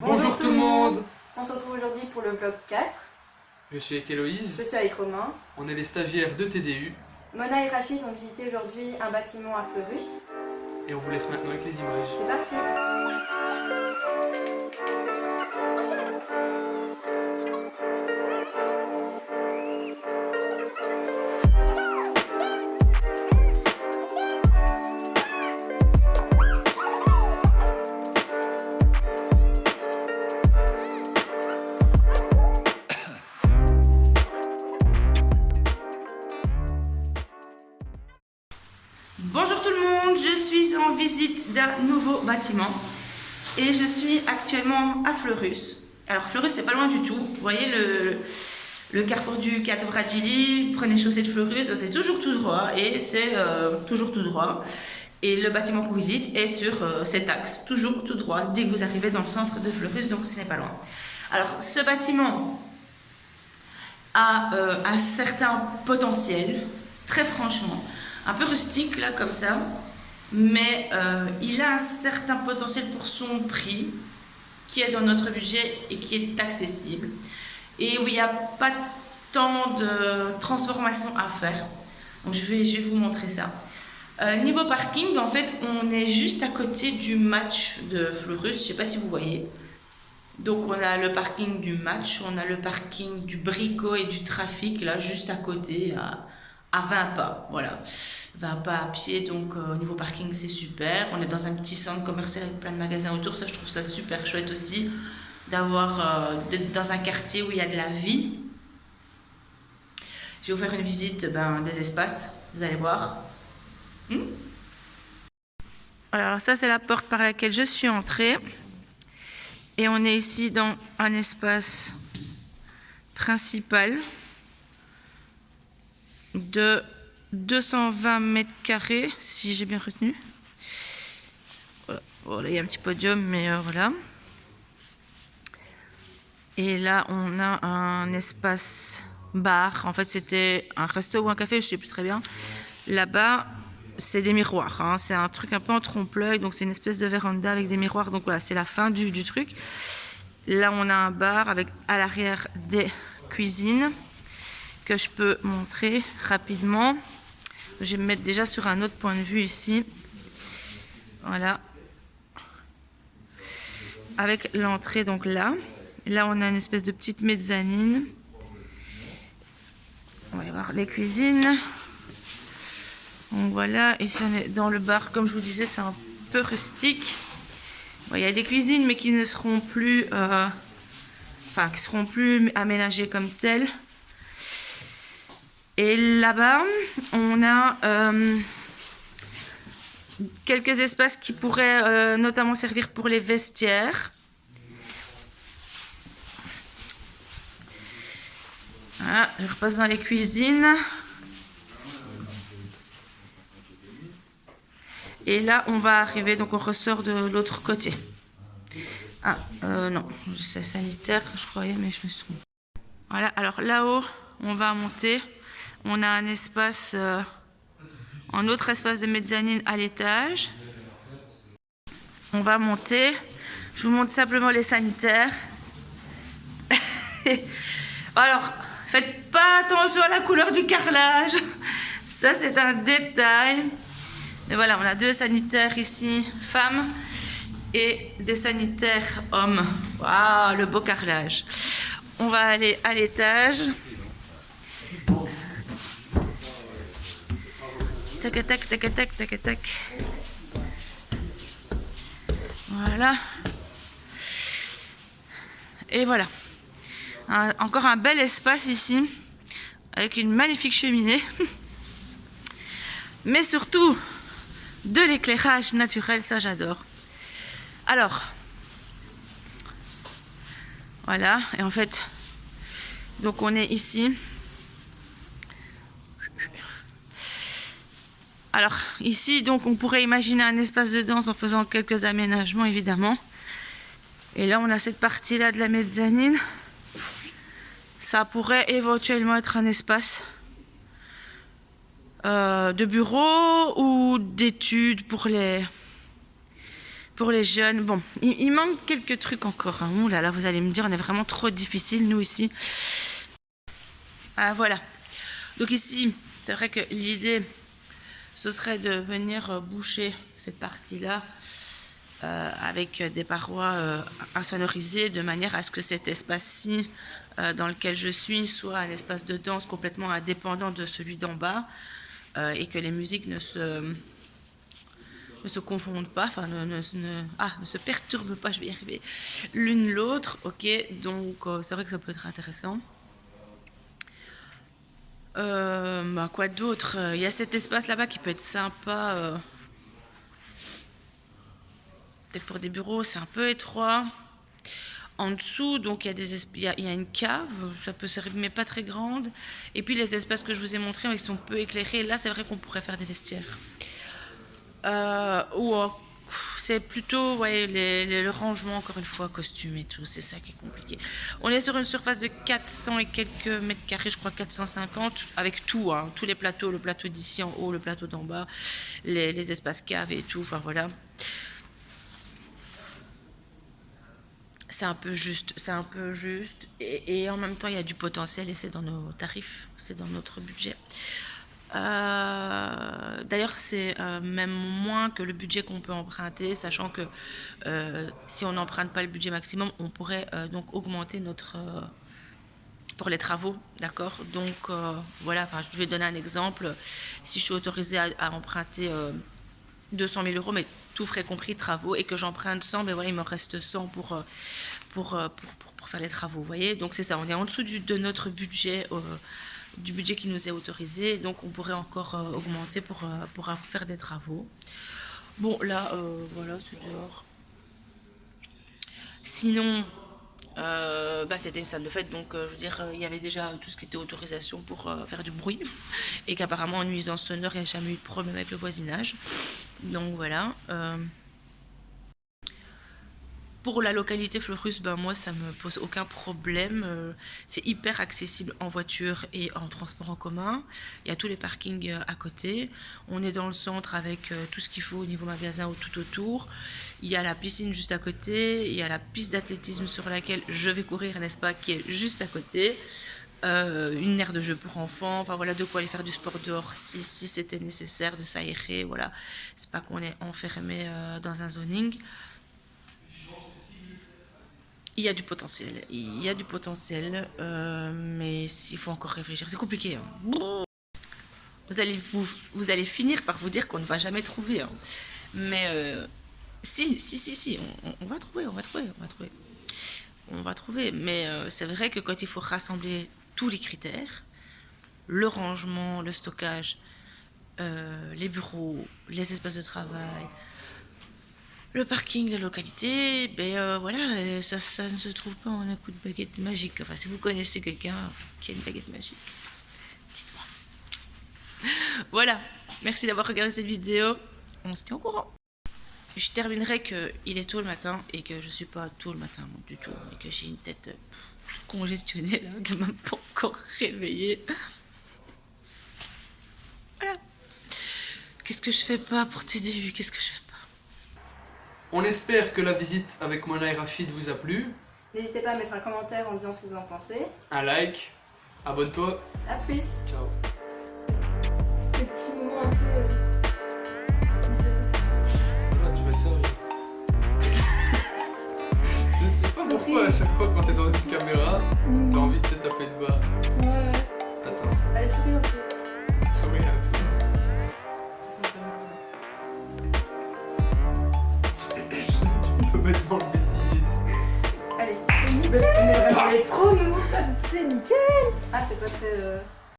Bonjour tout le monde. On se retrouve aujourd'hui pour le vlog 4. Je suis avec Héloïse. Je suis avec Romain. On est les stagiaires de TDU. Mona et Rachid ont visité aujourd'hui un bâtiment à Fleurus. Et on vous laisse maintenant avec les images. C'est parti. Bonjour tout le monde, je suis en visite d'un nouveau bâtiment et je suis actuellement à Fleurus. Alors Fleurus c'est pas loin du tout, vous voyez le carrefour du Cadvradjili, prenez chaussée de Fleurus, ben, c'est toujours tout droit et c'est toujours tout droit. Et le bâtiment qu'on visite est sur cet axe, toujours tout droit dès que vous arrivez dans le centre de Fleurus, donc ce n'est pas loin. Alors ce bâtiment a un certain potentiel, très franchement. Un peu rustique là comme ça, mais il a un certain potentiel pour son prix qui est dans notre budget et qui est accessible et où il n'y a pas tant de transformation à faire. Donc je vais vous montrer ça. Niveau parking, en fait, on est juste à côté du match de Fleurus, je ne sais pas si vous voyez. Donc on a le parking du match, on a le parking du Brico et du trafic là juste à côté à 20 pas, voilà. 20 pas à pied, donc au niveau parking c'est super. On est dans un petit centre commercial avec plein de magasins autour, ça je trouve ça super chouette aussi d'être dans un quartier où il y a de la vie. Je vais vous faire une visite des espaces, vous allez voir. Alors ça c'est la porte par laquelle je suis entrée et on est ici dans un espace principal de 220 mètres carrés, si j'ai bien retenu. Voilà, il y a un petit podium, mais voilà. Et là, on a un espace bar. En fait, c'était un resto ou un café, je ne sais plus très bien. Là-bas, c'est des miroirs. Hein. C'est un truc un peu en trompe-l'œil, donc c'est une espèce de véranda avec des miroirs. Donc voilà, c'est la fin du truc. Là, on a un bar avec à l'arrière des cuisines que je peux montrer rapidement. Je vais me mettre déjà sur un autre point de vue ici. Voilà. Avec l'entrée donc là. Là on a une espèce de petite mezzanine. On va aller voir les cuisines. Donc voilà, ici on est dans le bar. Comme je vous disais, c'est un peu rustique. Bon, il y a des cuisines mais qui ne seront plus... qui seront plus aménagées comme telles. Et là-bas, on a quelques espaces qui pourraient notamment servir pour les vestiaires. Voilà, je repasse dans les cuisines. Et là, on va arriver, donc on ressort de l'autre côté. Non, c'est sanitaire, je croyais, mais je me suis trompée. Voilà, alors là-haut, on va monter. On a un espace, un autre espace de mezzanine à l'étage. On va monter. Je vous montre simplement les sanitaires. Alors, faites pas attention à la couleur du carrelage. Ça, c'est un détail. Et voilà, on a deux sanitaires ici, femmes, et des sanitaires hommes. Waouh, le beau carrelage. On va aller à l'étage. Tac, tac, tac, tac, tac, tac. Voilà. Et voilà. Encore un bel espace ici, avec une magnifique cheminée. Mais surtout, de l'éclairage naturel, ça j'adore. Alors, voilà. Et en fait, donc on est ici. Alors ici, donc, on pourrait imaginer un espace de danse en faisant quelques aménagements, évidemment. Et là, on a cette partie-là de la mezzanine. Ça pourrait éventuellement être un espace de bureau ou d'études pour pour les jeunes. Bon, il manque quelques trucs encore. Hein. Ouh là là, vous allez me dire, on est vraiment trop difficile, nous, ici. Ah, voilà. Donc ici, c'est vrai que l'idée, ce serait de venir boucher cette partie-là avec des parois insonorisées, de manière à ce que cet espace-ci dans lequel je suis soit un espace de danse complètement indépendant de celui d'en bas et que les musiques ne se confondent pas, enfin ne se perturbent pas, je vais y arriver, l'une l'autre. Ok, donc c'est vrai que ça peut être intéressant. Quoi d'autre? Il y a cet espace là-bas qui peut être sympa. Peut-être pour des bureaux, c'est un peu étroit. En dessous, donc il y a une cave, ça peut servir, mais pas très grande. Et puis les espaces que je vous ai montrés, ils sont peu éclairés. Là, c'est vrai qu'on pourrait faire des vestiaires. C'est plutôt le rangement, encore une fois, costume et tout, c'est ça qui est compliqué. On est sur une surface de 400 et quelques mètres carrés, je crois 450, avec tout, hein, tous les plateaux, le plateau d'ici en haut, le plateau d'en bas, les espaces caves et tout, enfin voilà. C'est un peu juste, et en même temps, il y a du potentiel et c'est dans nos tarifs, c'est dans notre budget. D'ailleurs, c'est même moins que le budget qu'on peut emprunter, sachant que si on n'emprunte pas le budget maximum, on pourrait donc augmenter notre pour les travaux, d'accord. Donc voilà, enfin, je vais donner un exemple. Si je suis autorisée à emprunter 200 000 euros, mais tout frais compris travaux, et que j'emprunte 100, mais voilà, il me reste 100 pour faire les travaux, vous voyez. Donc c'est ça, on est en dessous de notre budget. Du budget qui nous est autorisé, donc on pourrait encore augmenter pour faire des travaux. Bon, là, voilà, c'est dehors. Sinon, c'était une salle de fête, donc je veux dire, il y avait déjà tout ce qui était autorisation pour faire du bruit, et qu'apparemment en nuisance sonore, il n'y a jamais eu de problème avec le voisinage. Donc voilà. Pour la localité Fleurus, moi ça me pose aucun problème, c'est hyper accessible en voiture et en transport en commun, il y a tous les parkings à côté, on est dans le centre avec tout ce qu'il faut au niveau magasin ou tout autour, il y a la piscine juste à côté, il y a la piste d'athlétisme sur laquelle je vais courir, n'est-ce pas, qui est juste à côté, une aire de jeu pour enfants, enfin voilà, de quoi aller faire du sport dehors si c'était nécessaire, de s'aérer, voilà, c'est pas qu'on est enfermé dans un zoning. Il y a du potentiel, mais il faut encore réfléchir. C'est compliqué. Hein. Vous allez finir par vous dire qu'on ne va jamais trouver. Hein. Mais si, on va trouver. On va trouver. Mais c'est vrai que quand il faut rassembler tous les critères, le rangement, le stockage, les bureaux, les espaces de travail, le parking, la localité, voilà, ça ne se trouve pas en un coup de baguette magique. Enfin, si vous connaissez quelqu'un qui a une baguette magique, dites-moi. Voilà, merci d'avoir regardé cette vidéo. On se tient au courant. Je terminerai qu'il est tôt le matin et que je suis pas tôt le matin du tout. Et que j'ai une tête congestionnée, là, qui m'a pas encore réveillée. Voilà. Qu'est-ce que je fais pas pour TDU? Qu'est-ce que je fais pas? On espère que la visite avec Mona et Rachid vous a plu. N'hésitez pas à mettre un commentaire en disant ce que vous en pensez. Un like, abonne-toi. A plus. Ciao. Le petit moment un peu... Là, tu vas être sérieux. Je ne sais pas pourquoi à chaque fois quand t'es dans une caméra, t'as envie de te taper de bas. Ouais. Attends. Allez, souris un peu. Souris un peu. Tu peux mettre dans le bêtisier. Allez, c'est nickel. Mais pro, nous, c'est nickel. Ah, c'est pas très...